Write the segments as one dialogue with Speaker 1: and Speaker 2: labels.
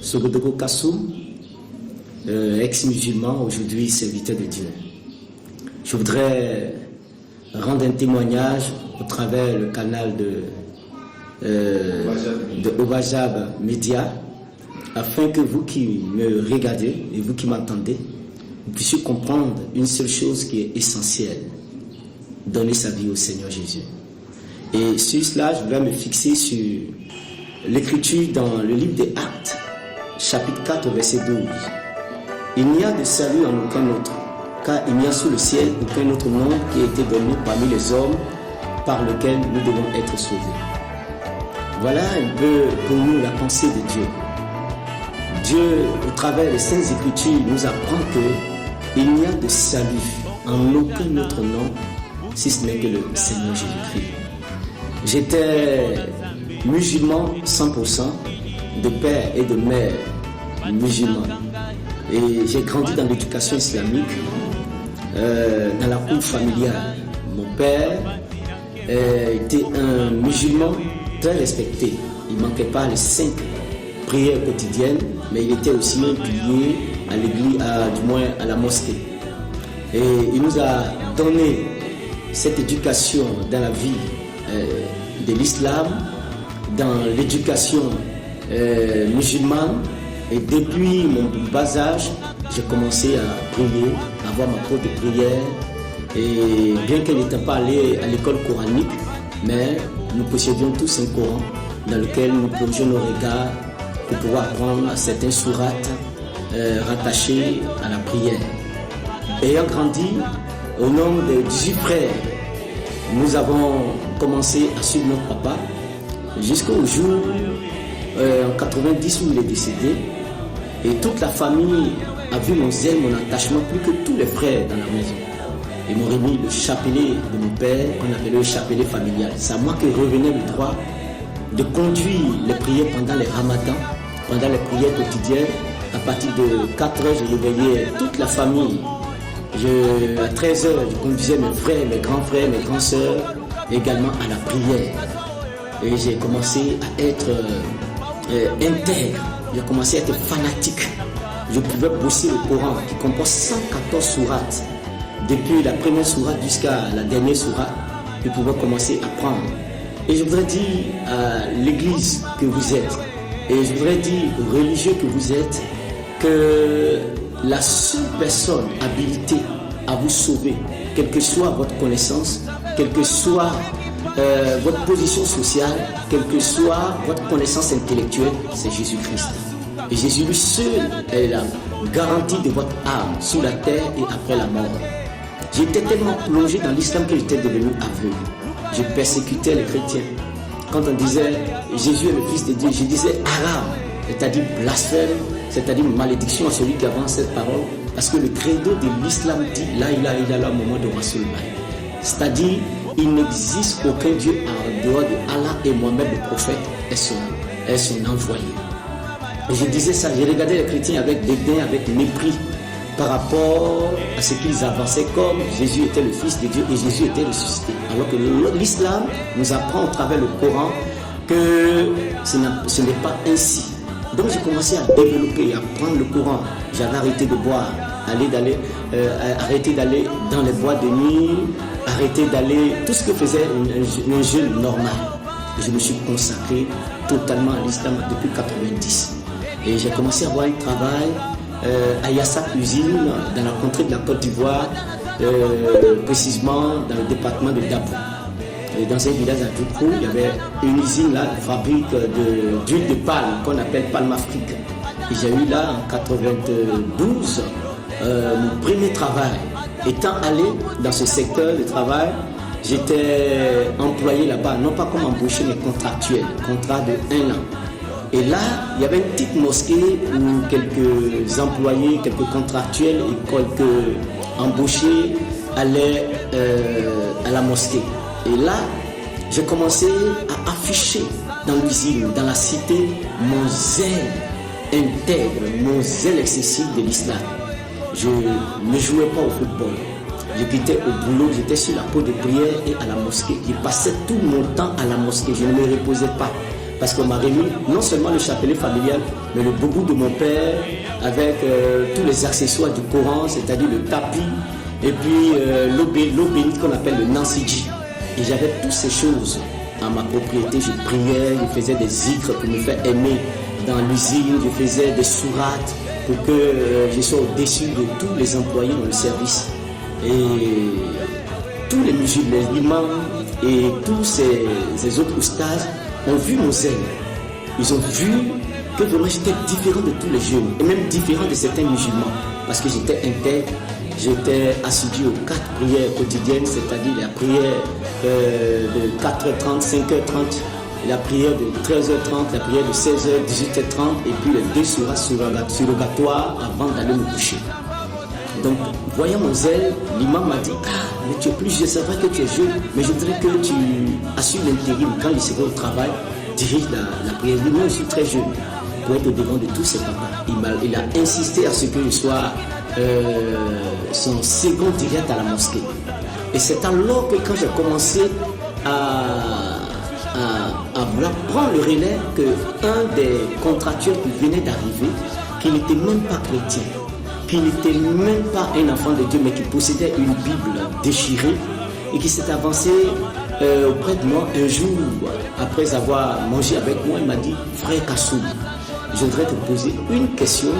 Speaker 1: Sogodogo Kassoum, ex-musulman, aujourd'hui serviteur de Dieu. Je voudrais rendre un témoignage au travers le canal de Obajab Media, afin que vous qui me regardez et vous qui m'entendez, vous puissiez comprendre une seule chose qui est essentielle: donner sa vie au Seigneur Jésus. Et sur cela, je voudrais me fixer sur l'écriture dans le livre des Actes, chapitre 4, verset 12. Il n'y a de salut en aucun autre, car il n'y a sous le ciel aucun autre nom qui ait été donné parmi les hommes par lequel nous devons être sauvés. Voilà un peu pour nous la pensée de Dieu. Dieu, au travers des Saintes Écritures, nous apprend qu'il n'y a de salut en aucun autre nom, si ce n'est que le Seigneur Jésus-Christ. J'étais musulman 100%, de père et de mère musulmans. Et j'ai grandi dans l'éducation islamique, dans la cour familiale. Mon père était un musulman très respecté. Il ne manquait pas les 5 prières quotidiennes, mais il était aussi un pilier à l'église, du moins à la mosquée. Et il nous a donné cette éducation dans la vie de l'islam, dans l'éducation musulmane. Et depuis mon bas âge, j'ai commencé à prier, à avoir ma propre prière. Et bien qu'elle n'était pas allée à l'école coranique, mais nous possédions tous un Coran dans lequel nous plongeons nos regards pour pouvoir apprendre certains sourates rattachés à la prière. Ayant grandi au nombre de 18 frères, nous avons commencé à suivre notre papa jusqu'au jour en 90 où il est décédé. Et toute la famille a vu mon zèle, mon attachement, plus que tous les frères dans la maison. Ils m'ont remis le chapelet de mon père, qu'on appelait le chapelet familial. C'est à moi que revenait le droit de conduire les prières pendant les ramadans, pendant les prières quotidiennes. À partir de 4 heures, je réveillais toute la famille. À 13 heures, je conduisais mes frères, mes grands frères, mes grandes sœurs, également à la prière. Et j'ai commencé à être intègre. J'ai commencé à être fanatique. Je pouvais bosser le Coran qui comporte 114 sourates. Depuis la première sourate jusqu'à la dernière sourate, je pouvais commencer à prendre. Et je voudrais dire à l'église que vous êtes, et je voudrais dire aux religieux que vous êtes, que la seule personne habilitée à vous sauver, quelle que soit votre connaissance, quelle que soit votre position sociale, quelle que soit votre connaissance intellectuelle, c'est Jésus-Christ. Et Jésus lui seul est la garantie de votre âme sur la terre et après la mort. J'étais tellement plongé dans l'islam que j'étais devenu aveugle. Je persécutais les chrétiens. Quand on disait Jésus est le Fils de Dieu, je disais haram, c'est-à-dire blasphème, c'est-à-dire malédiction à celui qui avance cette parole. Parce que le credo de l'islam dit la ilaha illallah Muhammad Rasulullah. C'est-à-dire il n'existe aucun Dieu en dehors de Allah et Mohammed le prophète est son envoyé. Et je disais ça, je regardais les chrétiens avec dédain, avec mépris par rapport à ce qu'ils avançaient comme Jésus était le Fils de Dieu et Jésus était ressuscité. Alors que l'islam nous apprend au travers le Coran que ce n'est pas ainsi. Donc j'ai commencé à développer, à prendre le Coran. J'avais arrêté de boire, arrêté d'aller dans les boîtes de nuit, arrêté d'aller, tout ce que faisait un jeune normal. Je me suis consacré totalement à l'islam depuis 90. Et j'ai commencé à avoir un travail à Yassak Usine, dans la contrée de la Côte d'Ivoire, précisément dans le département de Dabou. Et dans un village à Djoukro, il y avait une usine là, une fabrique d'huile de palme qu'on appelle Palme Afrique. Et j'ai eu là en 92 mon premier travail. Étant allé dans ce secteur de travail, j'étais employé là-bas, non pas comme embauché, mais contractuel, contrat de 1 an. Et là, il y avait une petite mosquée où quelques employés, quelques contractuels et quelques embauchés allaient à la mosquée. Et là, j'ai commencé à afficher dans l'usine, dans la cité, mon zèle intègre, mon zèle excessif de l'islam. Je ne jouais pas au football. Je quittais au boulot, j'étais sur la peau de prière et à la mosquée. Je passais tout mon temps à la mosquée, je ne me reposais pas. Parce qu'on m'a remis non seulement le chapelet familial, mais le boubou de mon père, avec tous les accessoires du Coran, c'est-à-dire le tapis, et puis l'eau bénite qu'on appelle le Nansiji. Et j'avais toutes ces choses à ma propriété. Je priais, je faisais des zikrs pour me faire aimer dans l'usine, je faisais des sourates pour que je sois au-dessus de tous les employés dans le service. Et tous les musulmans et tous ces autres oustas ont vu mon zèle. Ils ont vu que vraiment j'étais différent de tous les jeunes et même différent de certains musulmans parce que j'étais intègre, j'étais assidu aux 4 prières quotidiennes, c'est-à-dire la prière de 4h30, 5h30, la prière de 13h30, la prière de 16h, 18h30 et puis les 2 sourates surrogatoires avant d'aller me coucher. Donc, voyant mon zèle, l'imam m'a dit « Ah, mais tu es plus jeune, c'est vrai que tu es jeune, mais je voudrais que tu assures l'intérim quand il sera au travail, dirige la prière. » Moi, je suis très jeune pour être au devant de tous ces papas. Il a insisté à ce que je sois son second direct à la mosquée. Et c'est alors que quand j'ai commencé à vouloir prendre le relais, qu'un des contractuels qui venait d'arriver, qui n'était même pas chrétien, qui n'était même pas un enfant de Dieu, mais qui possédait une Bible déchirée et qui s'est avancé auprès de moi un jour, après avoir mangé avec moi, il m'a dit « Frère Kassoum, je voudrais te poser une question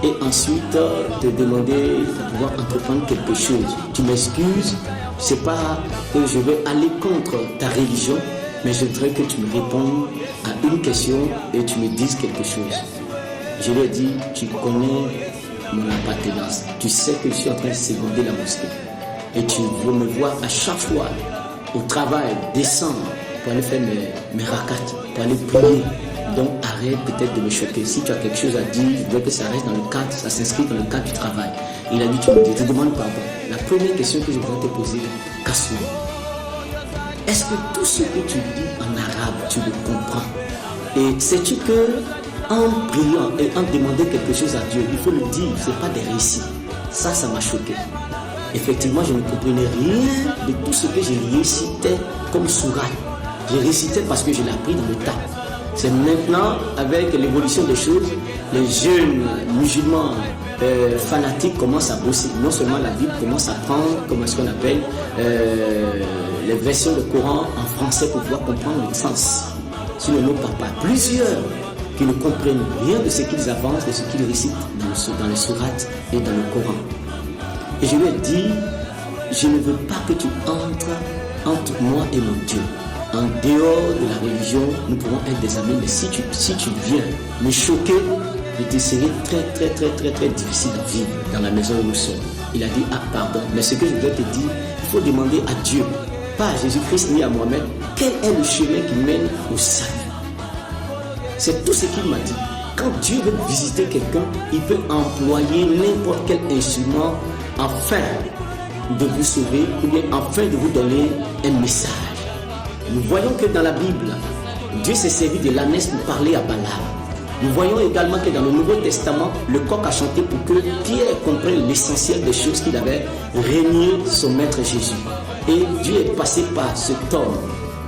Speaker 1: et ensuite te demander de pouvoir entreprendre quelque chose. Tu m'excuses, ce n'est pas que je vais aller contre ta religion, mais je voudrais que tu me répondes à une question et tu me dises quelque chose. » Je lui ai dit « Tu connais mon appartenance. Tu sais que je suis en train de seconder la mosquée. Et tu veux me voir à chaque fois au travail, descendre pour aller faire mes rakats, pour aller prier. Donc arrête peut-être de me choquer. Si tu as quelque chose à dire, je voudrais que ça reste dans le cadre, ça s'inscrit dans le cadre du travail. Il a dit, tu me dis, je te demande pardon. La première question que je voudrais te poser, Kassoum, est-ce que tout ce que tu dis en arabe, tu le comprends? Et sais-tu que en priant et en demandant quelque chose à Dieu, il faut le dire, ce n'est pas des récits. Ça m'a choqué. Effectivement, je ne comprenais rien de tout ce que je récitais comme sourate. Je récitais parce que je l'ai appris dans le tas. C'est maintenant, avec l'évolution des choses, les jeunes musulmans fanatiques commencent à bosser. Non seulement la Bible commence à prendre, comme ce qu'on appelle, les versions du Coran en français pour pouvoir comprendre le sens. Sur le mot papa, plusieurs qui ne comprennent rien de ce qu'ils avancent, de ce qu'ils récitent dans les sourates et dans le Coran. Et je lui ai dit, je ne veux pas que tu entres entre moi et mon Dieu. En dehors de la religion, nous pouvons être des amis, mais si tu viens me choquer, il te serait très difficile à vivre dans la maison où nous sommes. Il a dit, ah pardon, mais ce que je voudrais te dire, il faut demander à Dieu, pas à Jésus-Christ ni à Mohamed, quel est le chemin qui mène au salut. C'est tout ce qu'il m'a dit. Quand Dieu veut visiter quelqu'un, il peut employer n'importe quel instrument afin de vous sauver ou bien afin de vous donner un message. Nous voyons que dans la Bible, Dieu s'est servi de l'ânesse pour parler à Balaam. Nous voyons également que dans le Nouveau Testament, le coq a chanté pour que Pierre comprenne l'essentiel des choses qu'il avait régné son maître Jésus. Et Dieu est passé par cet homme,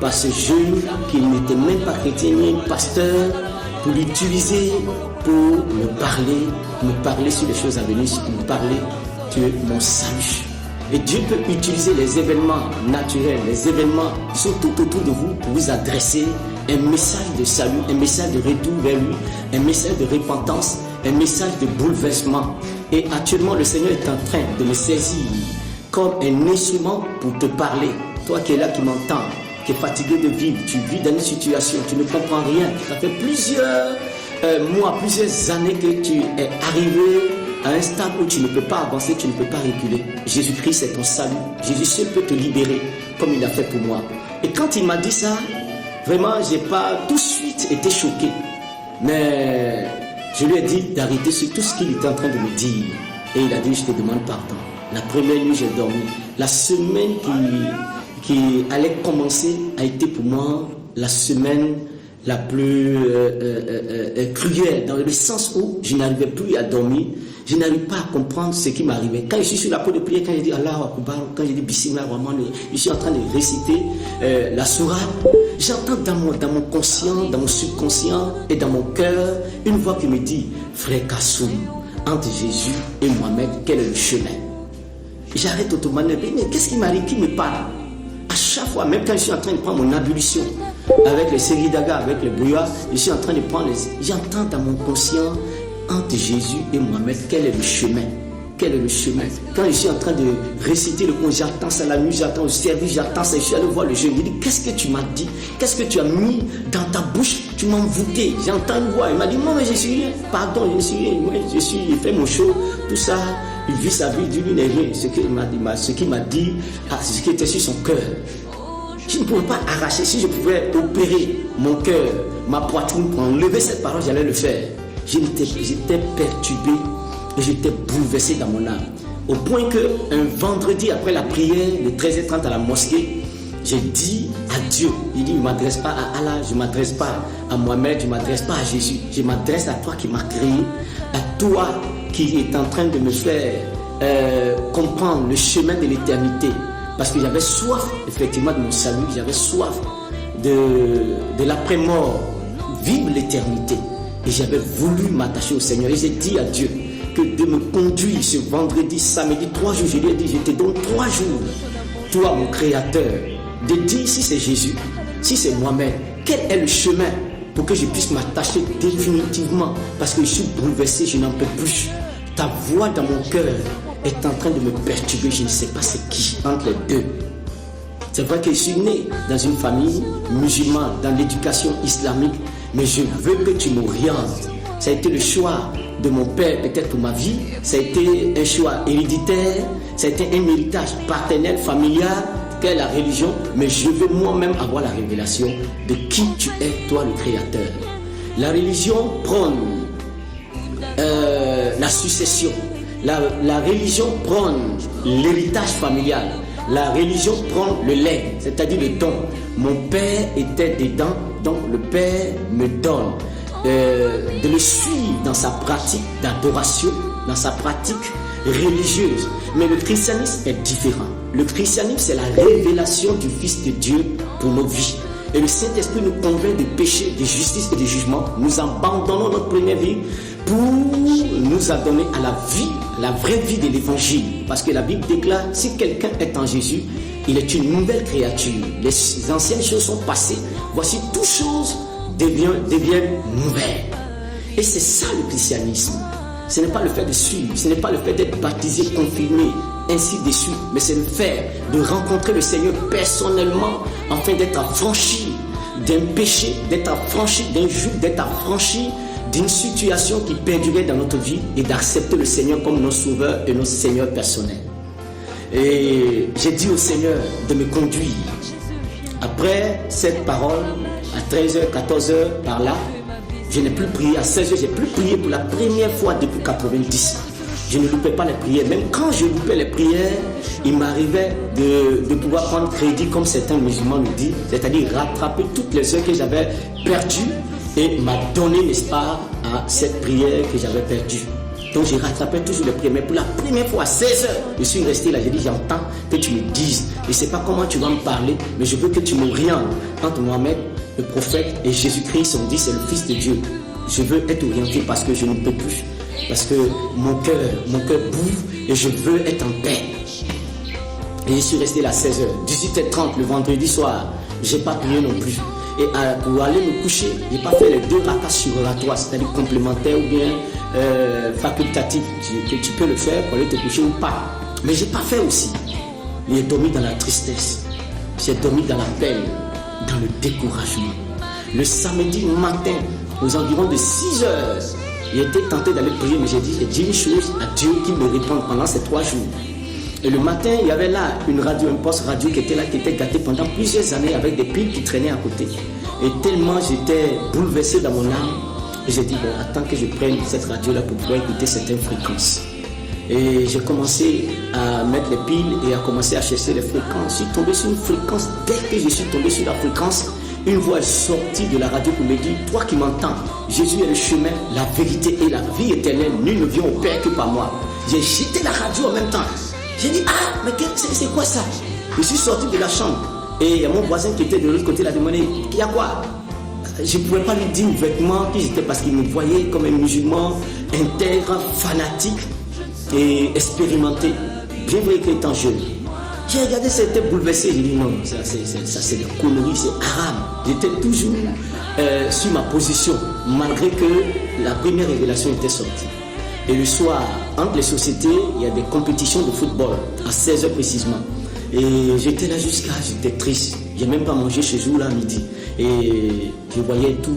Speaker 1: par ce jeune qui n'était même pas chrétien ni un pasteur, pour l'utiliser pour me parler sur les choses à venir, me parler de mon salut. Et Dieu peut utiliser les événements naturels, les événements qui sont tout autour de vous pour vous adresser un message de salut, un message de retour vers lui, un message de repentance, un message de bouleversement. Et actuellement, le Seigneur est en train de me saisir comme un instrument pour te parler. Toi qui es là, qui m'entends, qui est fatigué de vivre, tu vis dans une situation, tu ne comprends rien. Ça fait plusieurs mois, plusieurs années que tu es arrivé à un stade où tu ne peux pas avancer, tu ne peux pas reculer. Jésus-Christ est ton salut. Jésus seul peut te libérer comme il a fait pour moi. Et quand il m'a dit ça, vraiment, je n'ai pas tout de suite été choqué. Mais je lui ai dit d'arrêter sur tout ce qu'il était en train de me dire. Et il a dit, je te demande pardon. La première nuit, j'ai dormi. La semaine qui allait commencer a été pour moi la semaine la plus cruelle, dans le sens où je n'arrivais plus à dormir, je n'arrive pas à comprendre ce qui m'arrivait. Quand je suis sur la peau de prière, quand je dis Allah Akbar, quand je dis Bismillah Rahman, je suis en train de réciter la sourate, j'entends dans mon conscient, dans mon subconscient et dans mon cœur une voix qui me dit: Frère Kassoum, entre Jésus et Mohamed, quel est le chemin? J'arrête automatiquement, mais qu'est-ce qui m'arrive, qui me parle? À chaque fois, même quand je suis en train de prendre mon ablution, avec les Seridaga, avec le brouillard, je suis en train de prendre j'entends dans mon conscient: entre Jésus et Mohamed, quel est le chemin? Quel est le chemin? Quand je suis en train de réciter le Coran, j'attends ça la nuit, j'attends au service, j'attends ça, je suis allé voir le jeune, il dit: qu'est-ce que tu m'as dit? Qu'est-ce que tu as mis dans ta bouche? Tu m'as envoûté. J'entends une voix, il m'a dit: non mais je suis rien, pardon, je ne suis rien, il fait mon show, tout ça, il vit sa vie, lui n'est rien. Ce qu'il m'a dit, c'est ce qui était sur son cœur. Je ne pouvais pas arracher. Si je pouvais opérer mon cœur, ma poitrine, pour enlever cette parole, j'allais le faire. J'étais perturbé et j'étais bouleversé dans mon âme. Au point qu'un vendredi après la prière, de 13h30 à la mosquée, j'ai dit à Dieu, il dit: je ne m'adresse pas à Allah, je ne m'adresse pas à Mohamed, je ne m'adresse pas à Jésus. Je m'adresse à toi qui m'as créé, à toi qui est en train de me faire comprendre le chemin de l'éternité. Parce que j'avais soif, effectivement, de mon salut, j'avais soif de l'après-mort, vivre l'éternité. Et j'avais voulu m'attacher au Seigneur. Et j'ai dit à Dieu que de me conduire ce vendredi, samedi, 3 jours, je lui ai dit: je te donne 3 jours, toi mon Créateur, de dire si c'est Jésus, si c'est Mohamed, quel est le chemin pour que je puisse m'attacher définitivement. Parce que je suis bouleversé, je n'en peux plus. Ta voix dans mon cœur est en train de me perturber, je ne sais pas c'est qui entre les deux. C'est vrai que je suis né dans une famille musulmane, dans l'éducation islamique, mais je veux que tu m'orientes. Ça a été le choix de mon père peut-être pour ma vie, ça a été un choix héréditaire, ça a été un héritage paternel, familial, qu'est la religion, mais je veux moi-même avoir la révélation de qui tu es, toi le Créateur. La religion prône la succession. La religion prône l'héritage familial. La religion prend le lait, c'est-à-dire le don. Mon père était dedans, donc le père me donne de le suivre dans sa pratique d'adoration, dans sa pratique religieuse. Mais le christianisme est différent. Le christianisme, c'est la révélation du Fils de Dieu pour nos vies. Et le Saint-Esprit nous convainc de péché, de justice et de jugement. Nous abandonnons notre première vie pour nous adonner à la vie, la vraie vie de l'évangile. Parce que la Bible déclare: si quelqu'un est en Jésus, il est une nouvelle créature. Les anciennes choses sont passées. Voici toutes choses deviennent nouvelles. Et c'est ça le christianisme. Ce n'est pas le fait de suivre, ce n'est pas le fait d'être baptisé, confirmé, ainsi de suite, mais c'est le fait de rencontrer le Seigneur personnellement afin d'être affranchi d'un péché, d'être affranchi d'un joug, d'être affranchi d'une situation qui perdurait dans notre vie et d'accepter le Seigneur comme notre sauveur et notre Seigneur personnel. Et j'ai dit au Seigneur de me conduire. Après cette parole, à 13h, 14h, par là, je n'ai plus prié. À 16h, j'ai plus prié pour la première fois depuis 90. Je ne loupais pas les prières. Même quand je loupais les prières, il m'arrivait de pouvoir prendre crédit, comme certains musulmans nous disent, c'est-à-dire rattraper toutes les heures que j'avais perdues et m'a donné, n'est-ce pas, à cette prière que j'avais perdue. Donc je rattrapais toujours les prières. Mais pour la première fois, à 16h, je suis resté là. J'ai dit: j'entends que tu me dises. Je ne sais pas comment tu vas me parler, mais je veux que tu m'orientes entre Mohamed, le prophète, et Jésus-Christ. On dit c'est le Fils de Dieu. Je veux être orienté parce que je ne peux plus. Parce que mon cœur bouffe et je veux être en paix. Et je suis resté là à 16h. 18h30 le vendredi soir, je n'ai pas prié non plus. Et pour aller me coucher, je n'ai pas fait les 2 rakas surrogatoires, c'est-à-dire complémentaires ou bien facultatifs. Que tu peux le faire pour aller te coucher ou pas. Mais je n'ai pas fait aussi. J'ai dormi dans la tristesse. J'ai dormi dans la peine, dans le découragement. Le samedi matin, aux environs de 6h, j'ai été tenté d'aller prier, mais j'ai dit une chose à Dieu qui me réponde pendant ces 3 jours. Et le matin, il y avait là une radio, un poste radio qui était là, qui était gâté pendant plusieurs années avec des piles qui traînaient à côté. Et tellement j'étais bouleversé dans mon âme, et j'ai dit: bon, attends que je prenne cette radio-là pour pouvoir écouter certaines fréquences. Et j'ai commencé à mettre les piles et à commencer à chercher les fréquences. Je suis tombé sur une fréquence. Dès que je suis tombé sur la fréquence, une voix sortie de la radio pour me dire, toi qui m'entends, Jésus est le chemin, la vérité et la vie éternelle. Nul ne vient au Père que par moi. J'ai jeté la radio en même temps. J'ai dit, ah, mais c'est quoi ça? Je suis sorti de la chambre. Et il y a mon voisin qui était de l'autre côté, il a demandé, il y a quoi? Je ne pouvais pas lui dire ouvertement qui j'étais parce qu'il me voyait comme un musulman intègre, fanatique et expérimenté. Bien vrai qu'il était jeune. J'ai regardé, c'était bouleversé. J'ai dit non, ça c'est des conneries, c'est arabe. J'étais toujours sur ma position, malgré que la première révélation était sortie. Et le soir, entre les sociétés, il y a des compétitions de football, à 16h précisément. Et j'étais là j'étais triste. J'ai même pas mangé ce jour-là à midi. Et je voyais tous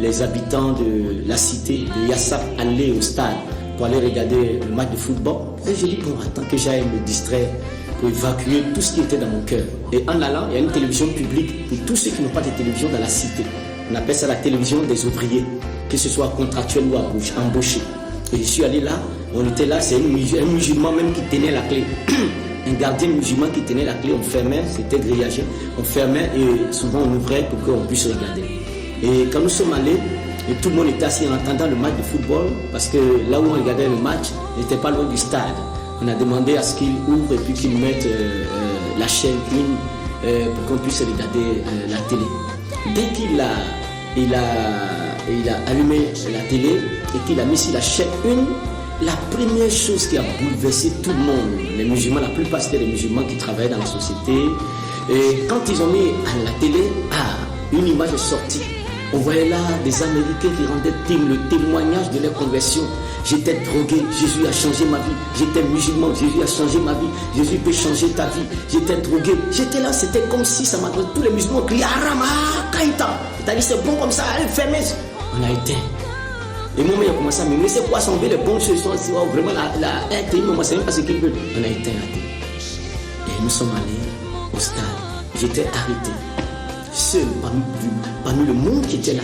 Speaker 1: les habitants de la cité de Yassab aller au stade pour aller regarder le match de football. Et j'ai dit, bon, attends que j'aille me distraire pour évacuer tout ce qui était dans mon cœur. Et en allant, il y a une télévision publique pour tous ceux qui n'ont pas de télévision dans la cité. On appelle ça la télévision des ouvriers, que ce soit contractuel ou embauché. Et je suis allé là, on était là, c'est un musulman même qui tenait la clé. Un gardien musulman qui tenait la clé, on fermait, c'était grillagé, on fermait et souvent on ouvrait pour qu'on puisse regarder. Et quand nous sommes allés, et tout le monde était assis en attendant le match de football, parce que là où on regardait le match, n'était pas loin du stade. On a demandé à ce qu'ils ouvrent et puis qu'ils mettent la chaîne 1 pour qu'on puisse regarder la télé. Dès qu'il a allumé la télé et qu'il a mis sur la chaîne 1, la première chose qui a bouleversé tout le monde, les musulmans, la plupart c'était des musulmans qui travaillaient dans la société, et quand ils ont mis à la télé, une image est sortie. On voyait là des Américains qui rendaient le témoignage de leur conversion. J'étais drogué, Jésus a changé ma vie. J'étais musulman, Jésus a changé ma vie. Jésus peut changer ta vie. J'étais drogué. J'étais là, c'était comme si ça m'a... Tous les musulmans criaient Haram, Kaïta. C'est-à-dire c'est bon comme ça, allez, fermez. On a éteint. Et moi, il a commencé à me laisser poisson, les bons choses, vraiment la télé, moi, c'est même pas ce qu'ils veulent. On a éteint la télé. Et nous sommes allés au stade. J'étais arrêté, seul parmi le monde qui était là.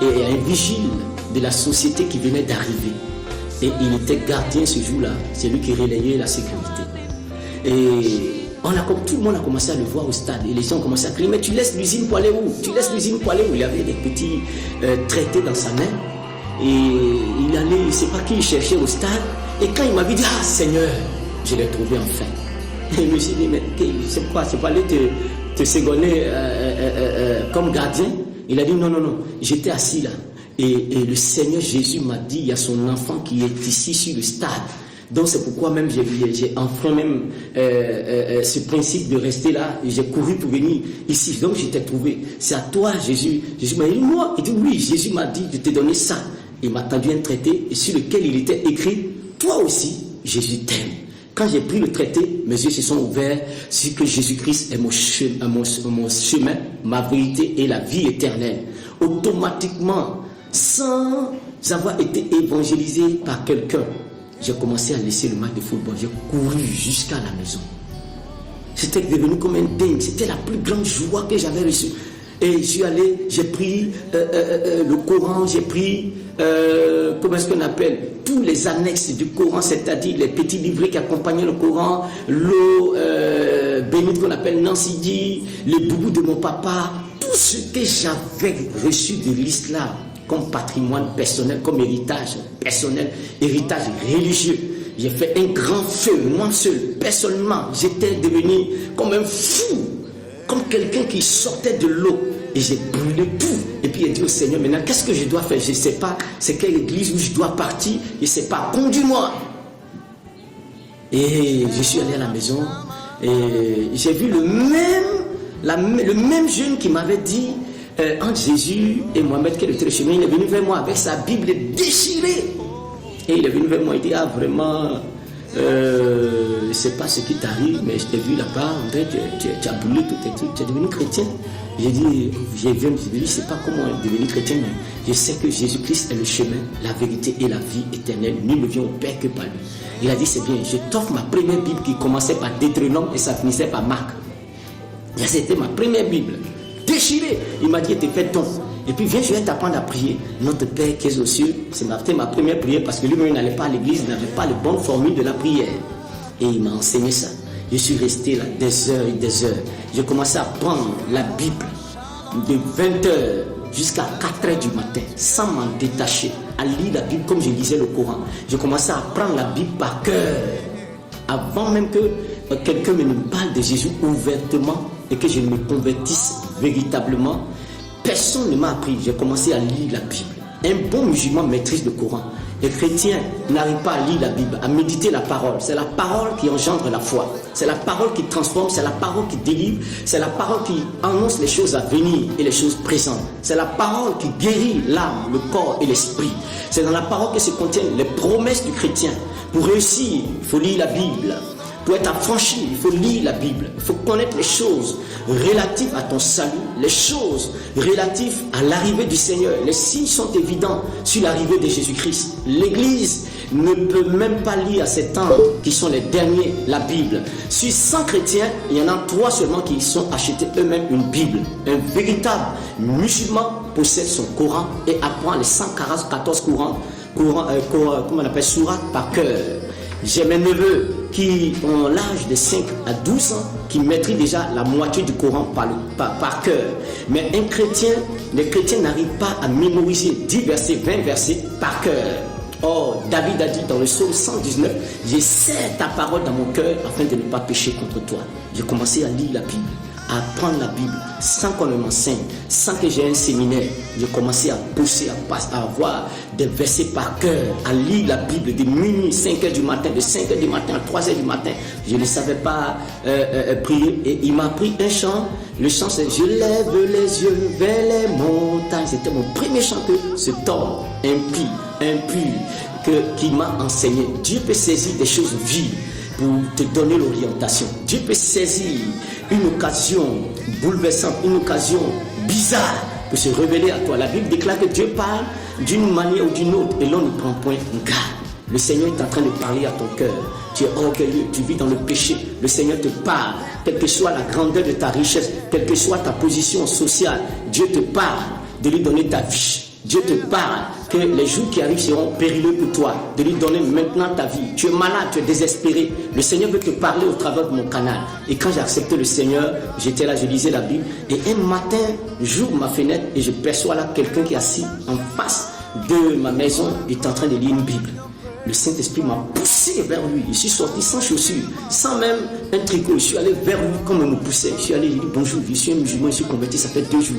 Speaker 1: Et un vigile de la société qui venait d'arriver. Et il était gardien ce jour-là. C'est lui qui relayait la sécurité. Et tout le monde a commencé à le voir au stade. Et les gens ont commencé à crier, mais tu laisses l'usine pour aller où? Tu laisses l'usine pour aller où? Il avait des petits traités dans sa main. Et il allait, il ne sait pas qui il cherchait au stade. Et quand il m'avait dit, ah Seigneur, je l'ai trouvé enfin. Et je me suis dit, mais c'est quoi? C'est pas aller te ségonner comme gardien? Il a dit, non, j'étais assis là. Et le Seigneur Jésus m'a dit, il y a son enfant qui est ici sur le stade. Donc c'est pourquoi même j'ai enfreint même ce principe de rester là. Et j'ai couru pour venir ici. Donc je t'ai trouvé. C'est à toi Jésus. Jésus m'a dit, moi? Il dit, oui, Jésus m'a dit de te donner ça. Il m'a tendu un traité sur lequel il était écrit, toi aussi, Jésus t'aime. Quand j'ai pris le traité, mes yeux se sont ouverts sur que Jésus-Christ est mon chemin, ma vérité et la vie éternelle. Automatiquement, sans avoir été évangélisé par quelqu'un, j'ai commencé à laisser le match de football. J'ai couru jusqu'à la maison. C'était devenu comme un dingue. C'était la plus grande joie que j'avais reçue. Et je suis allé, j'ai pris le Coran, j'ai pris, comment est-ce qu'on appelle, tous les annexes du Coran, c'est-à-dire les petits livrets qui accompagnaient le Coran, l'eau bénite qu'on appelle Nansidi, les boubous de mon papa, tout ce que j'avais reçu de l'islam comme patrimoine personnel, comme héritage personnel, héritage religieux. J'ai fait un grand feu, moi seul, personnellement, j'étais devenu comme un fou, comme quelqu'un qui sortait de l'eau. Et j'ai brûlé tout. Et puis il a dit au Seigneur, maintenant, qu'est-ce que je dois faire? Je ne sais pas, c'est quelle église où je dois partir. Je ne sais pas, conduis-moi. Et je suis allé à la maison. Et j'ai vu le même jeune qui m'avait dit, entre Jésus et Mohamed, quel était le chemin, il est venu vers moi avec sa Bible déchirée. Et il est venu vers moi, il dit, ah vraiment... je ne sais pas ce qui t'arrive, mais je t'ai vu là-bas, en fait, tu as brûlé tous tes trucs, tu es devenu chrétien. J'ai dit, je ne sais pas comment devenir chrétien, mais je sais que Jésus-Christ est le chemin, la vérité et la vie éternelle. Nul ne vient au Père que par lui. Il a dit, c'est bien, je t'offre ma première Bible qui commençait par Deutéronome et ça finissait par Marc. C'était ma première Bible, déchirée. Il m'a dit, t'es fait ton. Et puis viens, je vais t'apprendre à prier. Notre Père qui est aux cieux, c'était ma première prière parce que lui-même n'allait pas à l'église, il n'avait pas les bonnes formules de la prière. Et il m'a enseigné ça. Je suis resté là des heures et des heures. J'ai commencé à prendre la Bible de 20h jusqu'à 4h du matin, sans m'en détacher, à lire la Bible comme je lisais le Coran. Je commençais à apprendre la Bible par cœur, avant même que quelqu'un me parle de Jésus ouvertement et que je me convertisse véritablement. Personne ne m'a appris. J'ai commencé à lire la Bible. Un bon musulman maîtrise le Coran. Les chrétiens n'arrivent pas à lire la Bible, à méditer la parole. C'est la parole qui engendre la foi. C'est la parole qui transforme, c'est la parole qui délivre, c'est la parole qui annonce les choses à venir et les choses présentes. C'est la parole qui guérit l'âme, le corps et l'esprit. C'est dans la parole que se contiennent les promesses du chrétien. Pour réussir, il faut lire la Bible. Pour être affranchi, il faut lire la Bible. Il faut connaître les choses relatives à ton salut, les choses relatives à l'arrivée du Seigneur. Les signes sont évidents sur l'arrivée de Jésus-Christ. L'Église ne peut même pas lire à ces temps qui sont les derniers la Bible. Sur 100 chrétiens, il y en a 3 seulement qui sont achetés eux-mêmes une Bible. Un véritable musulman possède son Coran et apprend les 114 comment on appelle, sourates par cœur. J'ai mes neveux qui ont l'âge de 5 à 12 ans, qui maîtrisent déjà la moitié du Coran par cœur. Mais les chrétiens n'arrivent pas à mémoriser 10 versets, 20 versets par cœur. Or, David a dit dans le psaume 119, « Je serre ta parole dans mon cœur afin de ne pas pécher contre toi. » J'ai commencé à lire la Bible, à apprendre la Bible, sans qu'on ne m'enseigne, sans que j'ai un séminaire. J'ai commencé à pousser, à avoir des versets par cœur, à lire la Bible de minuit, 5h du matin, de 5h du matin à 3h du matin. Je ne savais pas prier et il m'a appris un chant. Le chant c'est « Je lève les yeux vers les montagnes ». C'était mon premier chant que cet homme impur qui m'a enseigné. Dieu peut saisir des choses vives pour te donner l'orientation. Dieu peut saisir une occasion bouleversante, une occasion bizarre pour se révéler à toi. La Bible déclare que Dieu parle d'une manière ou d'une autre et l'on ne prend point garde. Le Seigneur est en train de parler à ton cœur. Tu es orgueilleux, tu vis dans le péché. Le Seigneur te parle, quelle que soit la grandeur de ta richesse, quelle que soit ta position sociale. Dieu te parle de lui donner ta vie. Dieu te parle que les jours qui arrivent seront périlleux pour toi, de lui donner maintenant ta vie. Tu es malade, tu es désespéré. Le Seigneur veut te parler au travers de mon canal. Et quand j'ai accepté le Seigneur, j'étais là, je lisais la Bible. Et un matin, j'ouvre ma fenêtre et je perçois là quelqu'un qui est assis en face de ma maison et est en train de lire une Bible. Le Saint-Esprit m'a poussé vers lui. Je suis sorti sans chaussures, sans même un tricot. Je suis allé vers lui comme il me poussait. Je suis allé, il dit bonjour, je suis un musulman, je suis converti, ça fait 2 jours.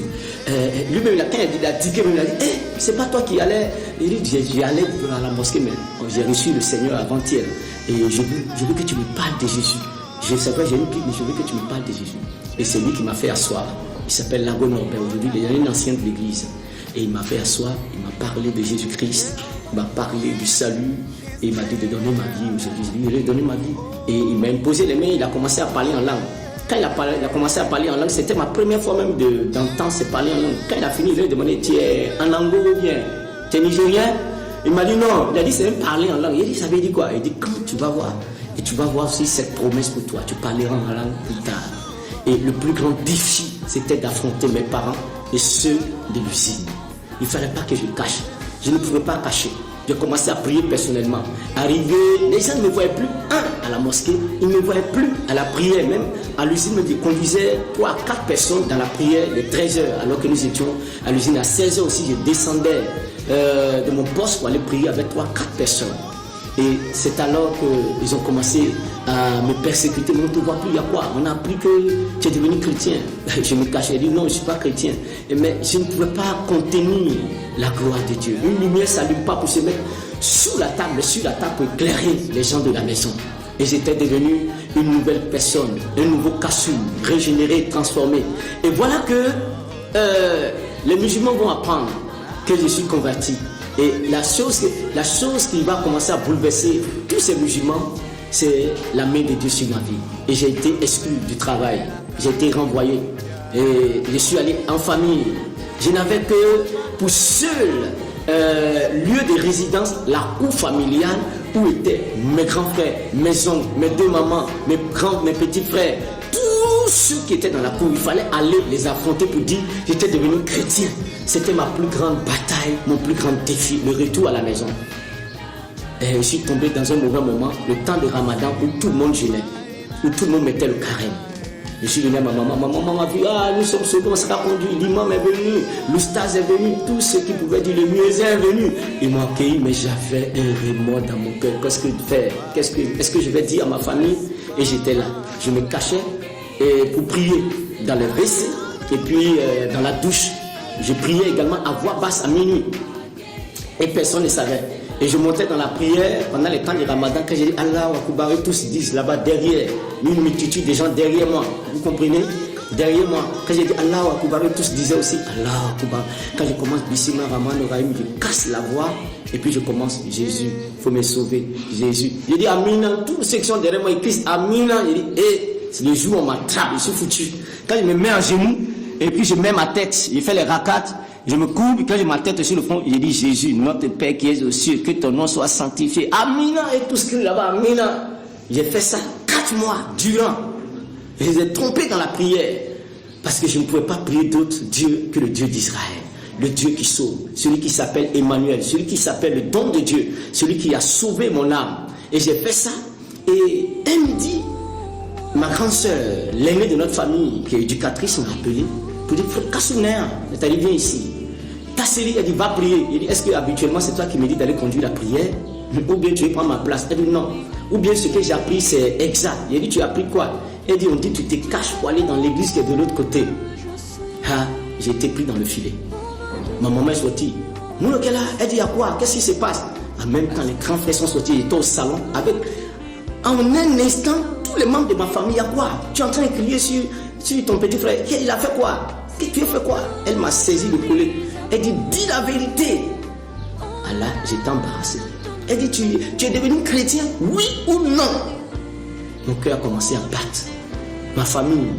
Speaker 1: Lui-même, quand il a dit, il a dit, hey, c'est pas toi qui allais. Il dit, j'allais à la mosquée, mais j'ai reçu le Seigneur avant-hier. Et je veux que tu me parles de Jésus. Je savais, j'ai une Bible, mais je veux que tu me parles de Jésus. Et c'est lui qui m'a fait asseoir. Il s'appelle Lago Norbert. Aujourd'hui, il est un ancien de l'église. Et il m'a fait asseoir, il m'a parlé de Jésus-Christ. Il m'a parlé du salut et il m'a dit de donner ma vie aujourd'hui. Je lui ai donné ma vie. Et il m'a imposé les mains, il a commencé à parler en langue. Quand il a commencé à parler en langue, c'était ma première fois même d'entendre se parler en langue. Quand il a fini, je lui ai demandé, tu es en anglais ou bien tu es nigérien? Il m'a dit non. Il a dit c'est même parler en langue. Il a dit ça veut dire quoi? Il dit quand tu vas voir. Et tu vas voir aussi cette promesse pour toi. Tu parleras en langue plus tard. Et le plus grand défi, c'était d'affronter mes parents et ceux de l'usine. Il ne fallait pas que je cache. Je ne pouvais pas cacher. J'ai commencé à prier personnellement. Arrivé, les gens ne me voyaient plus. À la mosquée, ils ne me voyaient plus à la prière. Même à l'usine, me conduisait 3 à 4 personnes dans la prière de 13h. Alors que nous étions à l'usine à 16h aussi, je descendais de mon poste pour aller prier avec 3 à 4 personnes. Et c'est alors qu'ils ont commencé à me persécuter. Mais on ne te voit plus, il y a quoi? On a appris que tu es devenu chrétien. Je me cachais, j'ai dit non, je ne suis pas chrétien. Mais je ne pouvais pas contenir la gloire de Dieu. Une lumière ne s'allume pas pour se mettre sur la table pour éclairer les gens de la maison. Et j'étais devenu une nouvelle personne, un nouveau cassou, régénéré, transformé. Et voilà que les musulmans vont apprendre que je suis converti. Et la chose qui va commencer à bouleverser tous ces musulmans, c'est la main de Dieu sur ma vie. Et j'ai été exclu du travail, j'ai été renvoyé. Et je suis allé en famille. Je n'avais que pour seul lieu de résidence la cour familiale où étaient mes grands frères, mes oncles, mes 2 mamans, mes petits frères. Tous ceux qui étaient dans la cour, il fallait aller les affronter pour dire j'étais devenu chrétien. C'était ma plus grande bataille, mon plus grand défi, le retour à la maison. Et je suis tombé dans un mauvais moment, le temps de Ramadan où tout le monde jeûnait, où tout le monde mettait le carême. Je suis venu à ma maman. Ma maman m'a vu, nous sommes sauvés, on sera conduit. L'imam est venu, l'oustaz est venu, tous ceux qui pouvaient dire le muezzin est venu. Ils m'ont accueilli, mais j'avais un remords dans mon cœur. Qu'est-ce que faire? Est-ce que je vais dire à ma famille? Et j'étais là. Je me cachais pour prier dans le WC et puis dans la douche. Je priais également à voix basse à minuit. Et personne ne savait. Et je montais dans la prière pendant les temps du Ramadan. Quand j'ai dit Allah Akbar, et tous disent là-bas derrière, une multitude de gens derrière moi. Vous comprenez? Derrière moi. Quand j'ai dit Allah Akbar, et tous disaient aussi Allah Akbar. Quand je commence Bismillah Rahman Rahim, je casse la voix. Et puis je commence Jésus, il faut me sauver. Jésus. J'ai dit Amina, toutes ceux qui sont derrière moi, ils crient Amina. J'ai dit, c'est le jour où on m'attrape, je suis foutu. Quand je me mets en genoux, et puis je mets ma tête, je fais les rakats. Je me courbe, quand j'ai ma tête sur le front, je dis Jésus, notre Père qui es aux cieux, que ton nom soit sanctifié. Amina, et tout ce qui est là-bas, Amina. J'ai fait ça 4 mois durant. Je les ai trompés dans la prière. Parce que je ne pouvais pas prier d'autre Dieu que le Dieu d'Israël. Le Dieu qui sauve. Celui qui s'appelle Emmanuel. Celui qui s'appelle le don de Dieu. Celui qui a sauvé mon âme. Et j'ai fait ça. Et elle me dit, ma grande soeur, l'aînée de notre famille, qui est éducatrice, m'a appelé. Pour dire, Kassounéa, c'est-à-dire, viens ici. Ta série, elle dit, va prier. Il dit, est-ce que habituellement c'est toi qui me dis d'aller conduire la prière? Ou bien tu veux prendre ma place? Elle dit, non. Ou bien ce que j'ai appris, c'est exact. Il dit, tu as appris quoi? Elle dit, on dit, tu te caches pour aller dans l'église qui est de l'autre côté. J'ai été pris dans le filet. Ma maman est sortie. Elle dit, il y a quoi? Qu'est-ce qui se passe? En même temps, les grands frères sont sortis. Ils étaient au salon avec, en un instant, tous les membres de ma famille. Il y a quoi? Tu es en train de crier sur ton petit frère. Il a fait quoi? Tu as fait quoi? Elle m'a saisi le collet. Elle dit, dis la vérité. Allah, j'étais embarrassé. Elle dit, tu es devenu chrétien? Oui ou non? Mon cœur a commencé à battre. Ma famille,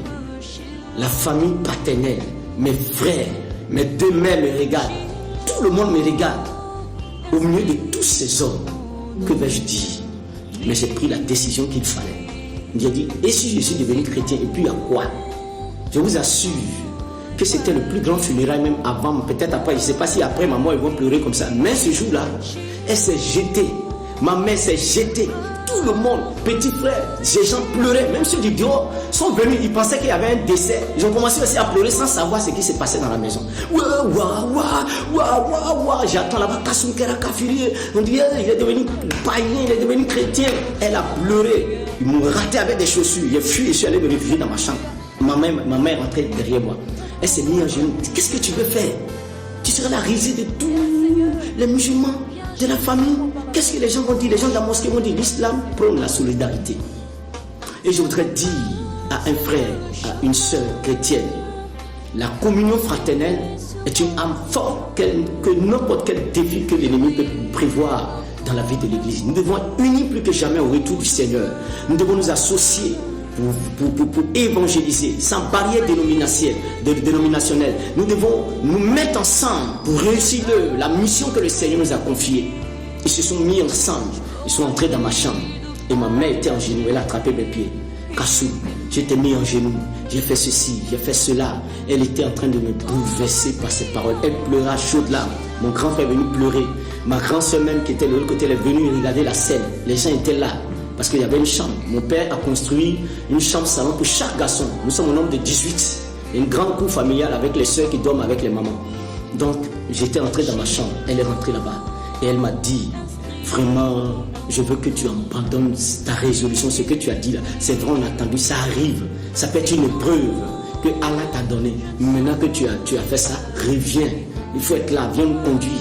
Speaker 1: la famille paternelle, mes frères, mes 2 mères me regardent. Tout le monde me regarde. Au milieu de tous ces hommes, que vais-je dire? Mais j'ai pris la décision qu'il fallait. J'ai dit, et si je suis devenu chrétien, et puis à quoi? Je vous assure que c'était le plus grand funérail même avant, peut-être après, je ne sais pas si après maman ils vont pleurer comme ça, mais ce jour-là, elle s'est jetée, ma mère s'est jetée, tout le monde, petit frère, ces gens pleuraient, même ceux du dehors sont venus, ils pensaient qu'il y avait un décès, ils ont commencé aussi à pleurer sans savoir ce qui s'est passé dans la maison. J'attends là-bas, on dit, il est devenu païen, il est devenu chrétien, elle a pleuré, ils m'ont raté avec des chaussures, j'ai fui et je suis allé me réfugier dans ma chambre. Ma mère rentrait derrière moi. Elle s'est mise en genoux. Qu'est-ce que tu veux faire? Tu seras la risée de tous les musulmans, de la famille. Qu'est-ce que les gens vont dire? Les gens de la mosquée vont dire l'islam prône la solidarité. Et je voudrais dire à un frère, à une sœur chrétienne, la communion fraternelle est une âme forte que n'importe quel défi que l'ennemi peut prévoir dans la vie de l'Église. Nous devons être unis plus que jamais au retour du Seigneur. Nous devons nous associer pour évangéliser, sans barrière dénominationnelle. Nous devons nous mettre ensemble pour réussir la mission que le Seigneur nous a confiée. Ils se sont mis ensemble, ils sont entrés dans ma chambre. Et ma mère était en genoux, elle a attrapé mes pieds. Kassou, j'étais mis en genoux, j'ai fait ceci, j'ai fait cela. Elle était en train de me bouleverser par ses paroles. Elle pleurait à chaudes larmes. Mon grand frère est venu pleurer. Ma grande soeur même qui était de l'autre côté, elle est venue regarder la scène. Les gens étaient là. Parce qu'il y avait une chambre. Mon père a construit une chambre salon pour chaque garçon. Nous sommes au nombre de 18. Une grande cour familiale avec les soeurs qui dorment avec les mamans. Donc, j'étais entré dans ma chambre. Elle est rentrée là-bas. Et elle m'a dit, vraiment, je veux que tu abandonnes ta résolution. Ce que tu as dit là, c'est vrai, on a attendu, ça arrive. Ça peut être une épreuve que Allah t'a donnée. Maintenant que tu as fait ça, reviens. Il faut être là, viens me conduire.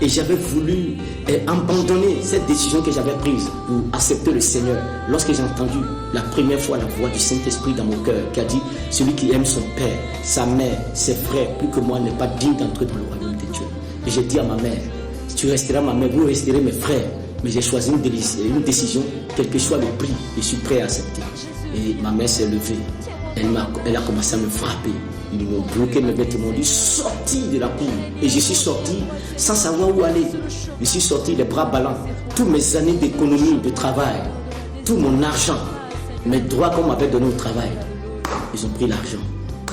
Speaker 1: Et j'avais voulu abandonner cette décision que j'avais prise pour accepter le Seigneur. Lorsque j'ai entendu la première fois la voix du Saint-Esprit dans mon cœur qui a dit, celui qui aime son père, sa mère, ses frères, plus que moi, n'est pas digne d'entrer dans le royaume de Dieu. Et j'ai dit à ma mère, tu resteras ma mère, vous resterez mes frères. Mais j'ai choisi une décision, quel que soit le prix, je suis prêt à accepter. Et ma mère s'est levée. Elle a commencé à me frapper. Ils m'ont bloqué mes vêtements, ils sont sortis de la cour. Et je suis sorti sans savoir où aller. Je suis sorti les bras ballants. Toutes mes années d'économie, de travail, tout mon argent, mes droits qu'on m'avait donné au travail, ils ont pris l'argent.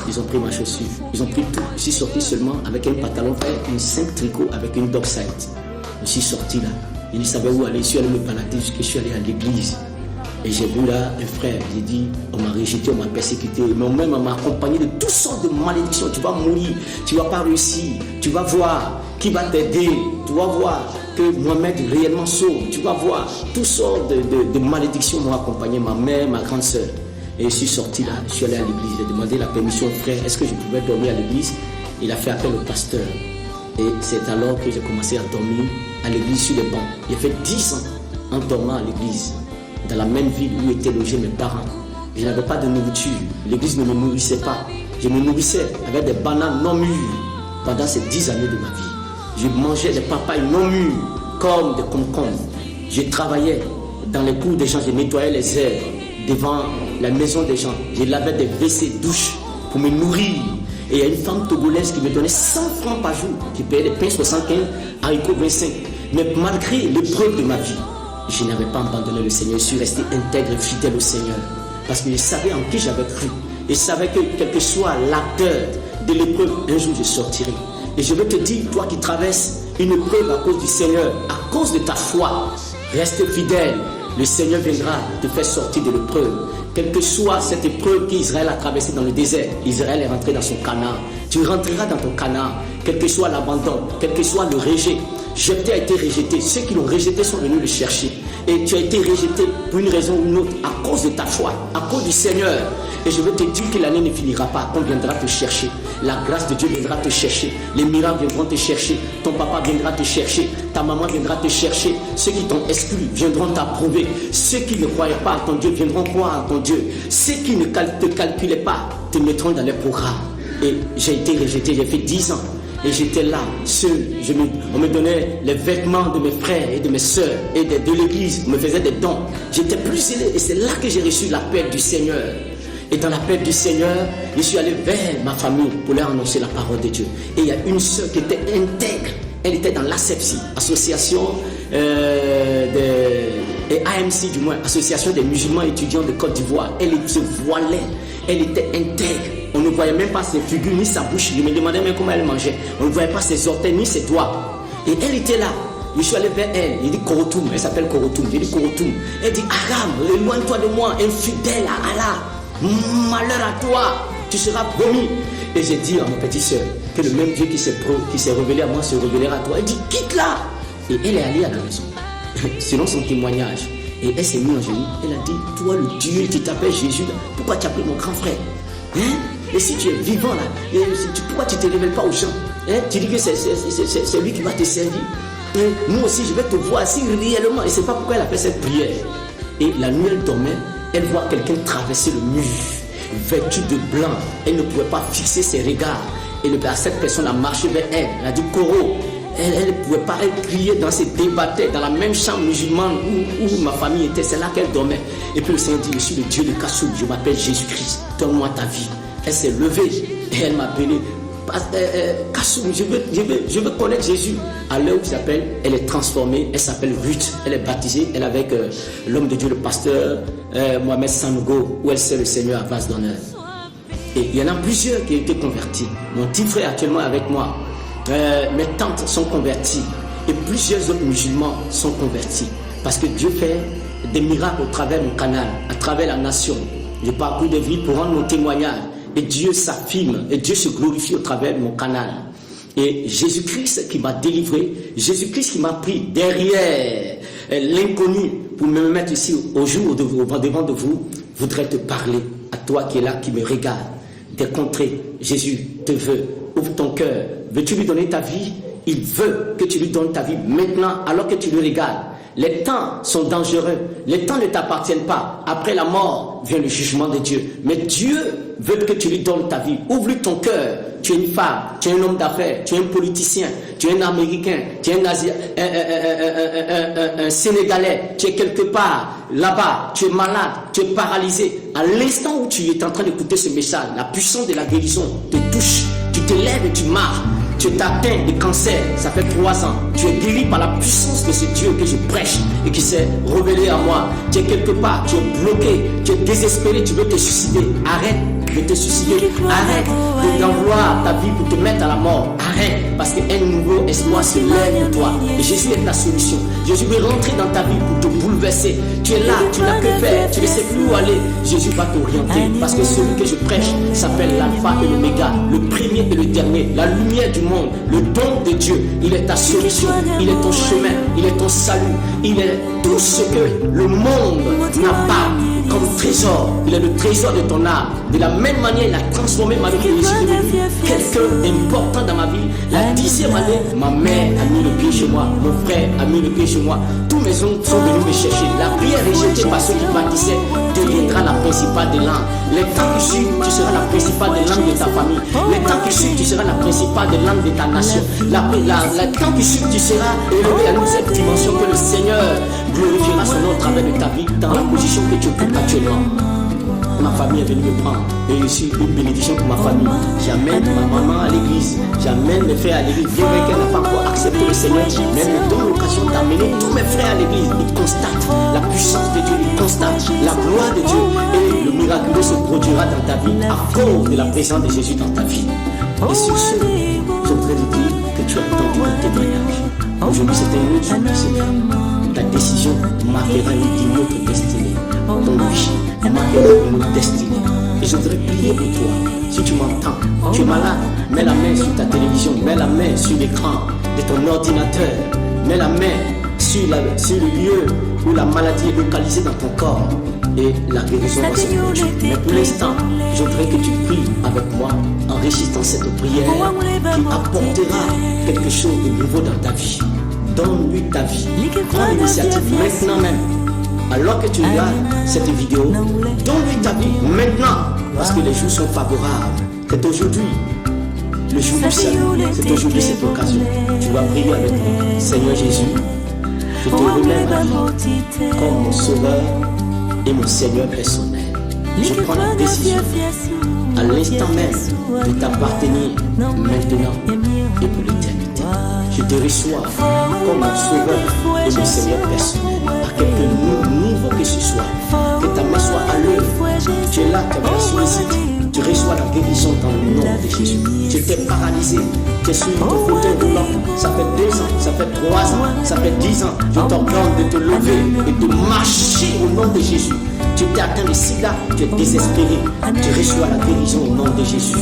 Speaker 1: Ils ont pris ma chaussure. Ils ont pris tout. Je suis sorti seulement avec un pantalon vert, une 5 tricots avec une dockside. Je suis sorti là. Je ne savais où aller. Je suis allé me balader jusqu'à je suis allé à l'église. Et j'ai vu là un frère, j'ai dit, on m'a rejeté, on m'a persécuté, mais même on m'a accompagné de toutes sortes de malédictions. Tu vas mourir, tu ne vas pas réussir, tu vas voir qui va t'aider, tu vas voir que Mohamed est réellement sauve, tu vas voir toutes sortes de malédictions m'ont accompagné, ma mère, ma grande soeur. Et je suis sorti là, je suis allé à l'église, j'ai demandé la permission au frère, est-ce que je pouvais dormir à l'église? Il a fait appel au pasteur. Et c'est alors que j'ai commencé à dormir à l'église sur les bancs. J'ai fait 10 ans en dormant à l'église, dans la même ville où étaient logés mes parents. Je n'avais pas de nourriture, l'église ne me nourrissait pas. Je me nourrissais avec des bananes non mûres pendant ces 10 années de ma vie. Je mangeais des papayes non mûres comme des concombres. Je travaillais dans les cours des gens, je nettoyais les herbes devant la maison des gens. Je lavais des WC douches pour me nourrir. Et il y a une femme togolaise qui me donnait 100 francs par jour, qui payait les pains 75, haricots 25. Mais malgré l'épreuve de ma vie, je n'avais pas abandonné le Seigneur. Je suis resté intègre et fidèle au Seigneur. Parce que je savais en qui j'avais cru. Et je savais que quel que soit l'acteur de l'épreuve, un jour je sortirai. Et je veux te dire, toi qui traverses une épreuve à cause du Seigneur, à cause de ta foi, reste fidèle. Le Seigneur viendra te faire sortir de l'épreuve. Quelle que soit cette épreuve qu'Israël a traversée dans le désert, Israël est rentré dans son Canaan. Tu rentreras dans ton Canaan, quel que soit l'abandon, quel que soit le rejet. Jephthé a été rejeté. Ceux qui l'ont rejeté sont venus le chercher. Et tu as été rejeté pour une raison ou une autre, à cause de ta foi, à cause du Seigneur. Et je veux te dire que l'année ne finira pas. On viendra te chercher. La grâce de Dieu viendra te chercher. Les miracles viendront te chercher. Ton papa viendra te chercher. Ta maman viendra te chercher. Ceux qui t'ont exclu viendront t'approuver. Ceux qui ne croyaient pas en ton Dieu viendront croire en ton Dieu. Ceux qui ne te calculaient pas te mettront dans les programmes. Et j'ai été rejeté. J'ai fait 10 ans. Et j'étais là, seul. On me donnait les vêtements de mes frères et de mes soeurs et de l'église. On me faisait des dons. J'étais plus zélé. Et c'est là que j'ai reçu la paix du Seigneur. Et dans la paix du Seigneur, je suis allé vers ma famille pour leur annoncer la parole de Dieu. Et il y a une soeur qui était intègre. Elle était dans l'ASEPSI, association et AMC du moins, association des musulmans étudiants de Côte d'Ivoire. Elle se voilait. Elle était intègre. On ne voyait même pas ses figures ni sa bouche. Je me demandais même comment elle mangeait. On ne voyait pas ses orteils ni ses doigts. Et elle était là. Je suis allé vers elle. Il dit Korotoum. Elle s'appelle Korotoum. J'ai dit Korotoum. Elle dit Aram, éloigne-toi de moi, infidèle à Allah. Malheur à toi. Tu seras vomi. Et j'ai dit à mon petit soeur que le même Dieu qui s'est révélé à moi se révélera à toi. Elle dit quitte-la. Et elle est allée à la maison. Selon son témoignage. Et elle s'est mise en genoux. Elle a dit toi le Dieu qui t'appelle Jésus, pourquoi tu appelles mon grand frère? Hein? Et si tu es vivant là, pourquoi tu ne te révèles pas aux gens? Hein? Tu dis que c'est lui qui va te servir. Et moi aussi je vais te voir si réellement. Et c'est pas pourquoi elle a fait cette prière. Et la nuit elle dormait, elle voit quelqu'un traverser le mur, vêtu de blanc. Elle ne pouvait pas fixer ses regards. Et cette personne a marché vers elle. Elle a dit Koro. Elle ne pouvait pas, elle criait dans ses débattait dans la même chambre musulmane où ma famille était. C'est là qu'elle dormait. Et puis le Seigneur dit, je suis le Dieu de Kassoum, je m'appelle Jésus-Christ, donne-moi ta vie. Elle s'est levée et elle m'a appelé Kassoum, je veux connaître Jésus. À l'heure où il s'appelle, elle est transformée, elle s'appelle Ruth, elle est baptisée, elle est avec l'homme de Dieu, le pasteur Mohamed Sanogo, où elle sert le Seigneur à base d'honneur. Et il y en a plusieurs qui ont été convertis. Mon petit frère actuellement avec moi. Mes tantes sont converties et plusieurs autres musulmans sont convertis parce que Dieu fait des miracles au travers mon canal, à travers la nation. Je parcours de vie pour rendre mon témoignage et Dieu s'affirme et Dieu se glorifie au travers de mon canal. Et Jésus-Christ qui m'a délivré, Jésus-Christ qui m'a pris derrière l'inconnu pour me mettre ici au jour devant de vous, voudrait te parler à toi qui es là, qui me regarde, des contrées. Jésus te veut. Ouvre ton cœur. Veux-tu lui donner ta vie? Il veut que tu lui donnes ta vie maintenant alors que tu le regardes. Les temps sont dangereux. Les temps ne t'appartiennent pas. Après la mort vient le jugement de Dieu. Mais Dieu veut que tu lui donnes ta vie. Ouvre-lui ton cœur. Tu es une femme, tu es un homme d'affaires, tu es un politicien, tu es un Américain, tu es un Sénégalais, tu es quelque part là-bas, tu es malade, tu es paralysé. À l'instant où tu es en train d'écouter ce message, la puissance de la guérison te touche. Tu te lèves et tu marches. Tu es atteint de cancer, ça fait 3 ans. Tu es guéri par la puissance de ce Dieu que je prêche et qui s'est révélé à moi. Tu es quelque part, tu es bloqué, tu es désespéré, tu veux te suicider. Arrête de te suicider. Arrête d'envoyer ta vie pour te mettre à la mort. Arrête, parce qu'un nouveau espoir se lève en toi. Et Jésus est la solution. Jésus veut rentrer dans ta vie pour te bouleverser. Tu es là, tu n'as que faire, tu ne sais plus où aller. Jésus va t'orienter, parce que celui que je prêche s'appelle l'alpha et l'oméga, le premier et le dernier, la lumière du monde, le don de Dieu. Il est ta solution, il est ton chemin, il est ton salut, il est tout ce que le monde n'a pas comme trésor. Il est le trésor de ton âme. De la même manière, il a transformé ma vie. Je suis devenu quelqu'un d'important dans ma vie. La 10e année, ma mère a mis le pied chez moi, mon frère a mis le pied chez moi. Tous mes oncles sont venus me chercher. La prière rejetée par ceux qui bâtissaient deviendra la principale des langues. Les temps qui suivent, tu seras la principale des langues de ta famille. Les temps qui suivent, tu seras la principale des langues de ta nation. Les temps qui suivent, tu seras élevé à une cette dimension que le Seigneur glorifiera son nom au travers de ta vie dans la position que tu occupes actuellement. Ma famille est venue me prendre et je suis une bénédiction pour ma famille. J'amène ma maman à l'église, j'amène mes frères à l'église. Bien qu'elle n'a pas encore accepté le Seigneur, mais elle me donne l'occasion d'amener tous mes frères à l'église. Ils constatent la puissance de Dieu, ils constatent la gloire de Dieu et le miracle se produira dans ta vie à cause de la présence de Jésus dans ta vie. Et sur ce, je voudrais te dire que tu as entendu mon témoignage. Aujourd'hui, c'était une autre journée. Ta décision marquera une autre destinée. Ton oui marquera une autre destinée. Et je voudrais prier pour toi. Si tu m'entends, tu es malade, mets la main sur ta télévision, mets la main sur l'écran de ton ordinateur, mets la main sur le lieu où la maladie est localisée dans ton corps et la guérison va se produire. Mais pour l'instant, je voudrais que tu pries avec moi en récitant cette prière qui apportera quelque chose de nouveau dans ta vie. Donne-lui ta vie. Prends l'initiative maintenant même. Alors que tu regardes cette vidéo, donne-lui ta vie maintenant. Parce que les jours sont favorables. C'est aujourd'hui le jour du salut. C'est aujourd'hui cette occasion. Tu vas prier avec moi. Seigneur Jésus, je te remets ma vie comme mon sauveur et mon Seigneur personnel. Je prends la décision à l'instant même de t'appartenir maintenant et pour l'éternité. Je te reçois comme mon sauveur et mon Seigneur personnel. À quelque niveau que ce soit, que ta main soit à l'œuvre. Tu es là, tu as la sollicité. Tu reçois la guérison dans le nom de Jésus. Tu étais paralysé, tu es sur ton fauteuil roulant. Ça fait 2 ans, ça fait 3 ans, ça fait 10 ans. Je t'ordonne de te lever et de marcher au nom de Jésus. Tu étais atteint de sida, tu es désespéré. Tu reçois la guérison au nom de Jésus.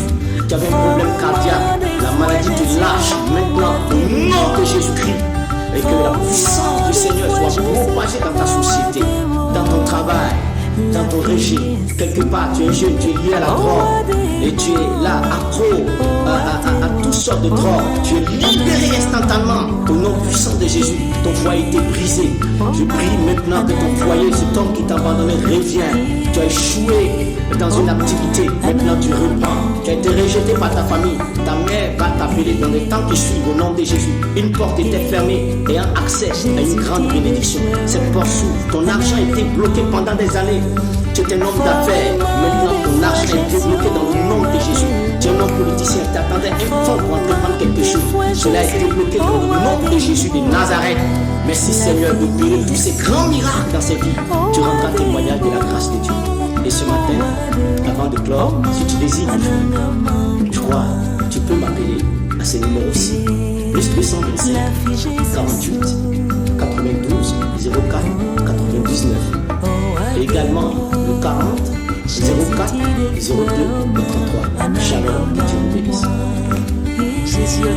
Speaker 1: Tu avais un problème cardiaque, la maladie te lâche maintenant au nom de Jésus-Christ. Et que la puissance du Seigneur soit propagée dans ta société, dans ton travail, dans ton régime. Quelque part, tu es jeune, tu es lié à la drogue et tu es là, accro à toutes sortes de drogues. Tu es libéré instantanément au nom puissant de Jésus. Ton foyer est brisé. Je prie maintenant que ton foyer, cet homme qui t'a abandonné, revient. Tu as échoué dans une activité. Maintenant, tu reprends. Tu as été rejeté par ta famille. Ta mère va t'appeler dans les temps qui suivent au nom de Jésus. Une porte était fermée et un accès à une grande bénédiction. Cette porte s'ouvre. Ton argent était bloqué pendant des années. Tu es un homme d'affaires. Maintenant, ton argent est bloqué dans le nom de Jésus. Tu es un homme politicien. Tu attendais un fonds pour entreprendre quelque chose. Cela a été bloqué dans le nom de Jésus de Nazareth. Merci Seigneur de bénir tous ces grands miracles dans ces vies. Tu rendras témoignage de la grâce de Dieu. Et ce matin, avant de clore, si tu désires je crois, tu peux m'appeler à ce numéro-ci. Plus 225 48 92 04 99. Et également le 40 04 02 33. Shalom, que Dieu vous bénisse.
Speaker 2: Jésus m'a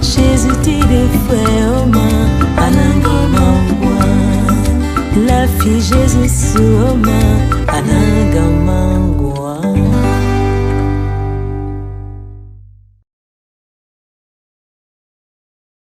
Speaker 2: Jésus t'aide frère ma anangama la fille Jésus sur ma anangama